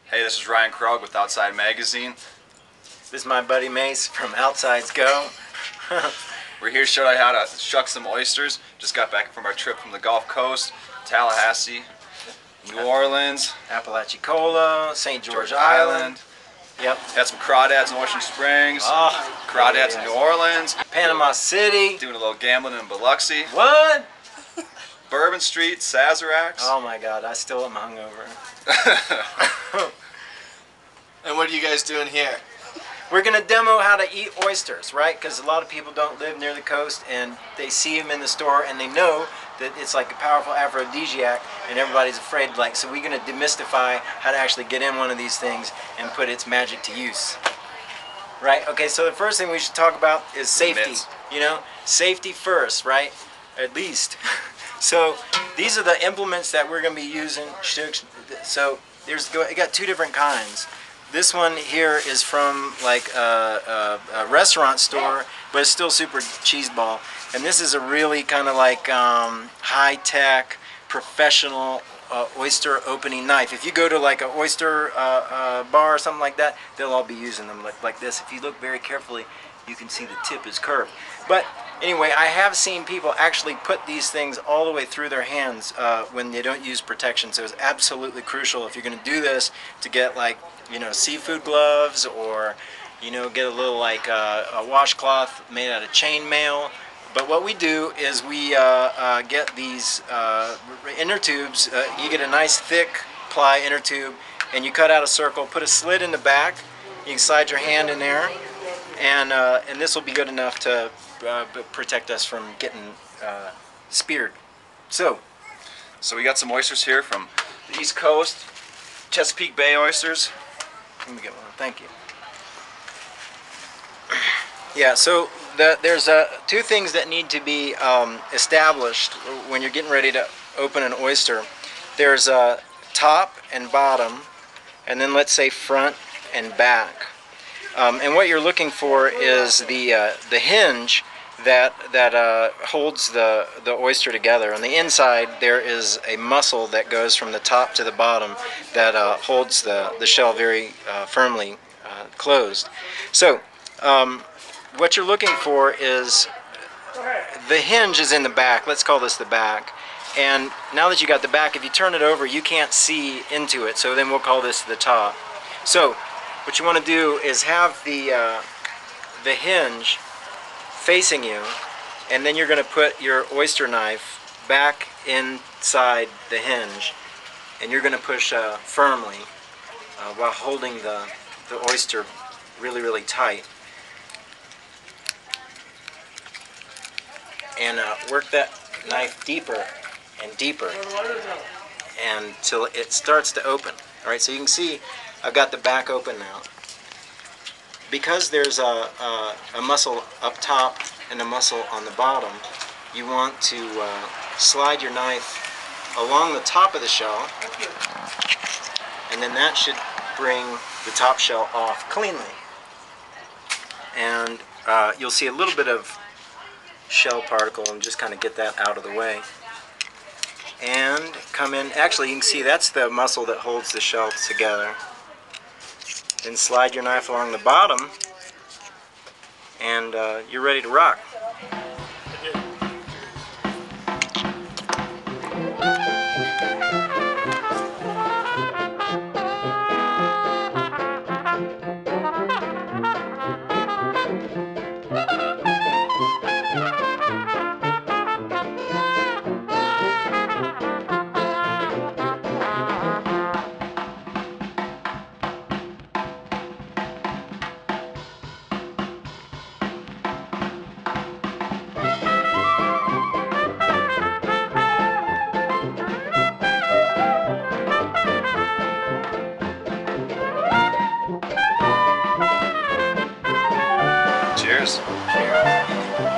Hey, this is Ryan Krogh with Outside Magazine. This is my buddy Mace from Outsides Go. We're here to show you how to shuck some oysters. Just got back from our trip from the Gulf Coast, Tallahassee, New Orleans, Apalachicola, St. George Island. Yep. Had some crawdads in Ocean Springs, crawdads in New Orleans, Panama City. doing a little gambling in Biloxi. What? Bourbon Street, Sazeracs. Oh my God, I still am hungover. And what are you guys doing here? We're going to demo how to eat oysters, right? Because a lot of people don't live near the coast and they see them in the store and they know that it's like a powerful aphrodisiac and everybody's afraid. So we're going to demystify how to actually get in one of these things and put its magic to use. Right? Okay, so the first thing we should talk about is safety. Mitts. You know, safety first, right? At least. So these are the implements that we're going to be using. So I got two different kinds. This one here is from like a restaurant store, but it's still super cheeseball. And this is a really kind of like high-tech, professional oyster opening knife. If you go to like an oyster bar or something like that, they'll all be using them like this. If you look very carefully, you can see the tip is curved. But anyway, I have seen people actually put these things all the way through their hands when they don't use protection. So it's absolutely crucial if you're going to do this to get like, you know, seafood gloves, or, you know, get a little like a washcloth made out of chain mail. But what we do is we get these inner tubes. You get a nice thick ply inner tube, and you cut out a circle, put a slit in the back. You can slide your hand in there, and this will be good enough to protect us from getting speared. So we got some oysters here from the East Coast, Chesapeake Bay oysters. Let me get one. Thank you. Yeah, so there's two things that need to be established when you're getting ready to open an oyster. There's a top and bottom, and then let's say front and back. And what you're looking for is the hinge that holds the oyster together. On the inside there is a muscle that goes from the top to the bottom that holds the shell very firmly closed. So what you're looking for is the hinge is in the back. Let's call this the back. And now that you got the back, if you turn it over, you can't see into it. So then we'll call this the top. So what you want to do is have the hinge facing you, and then you're going to put your oyster knife back inside the hinge, and you're going to push firmly while holding the oyster really, really tight. And work that knife deeper and deeper until it starts to open. Alright, so you can see I've got the back open now. Because there's a muscle up top and a muscle on the bottom, you want to slide your knife along the top of the shell, and then that should bring the top shell off cleanly. And you'll see a little bit of shell particle, and just kind of get that out of the way. And come in, actually you can see that's the muscle that holds the shell together. Then slide your knife along the bottom, and you're ready to rock. Cheers. Cheers.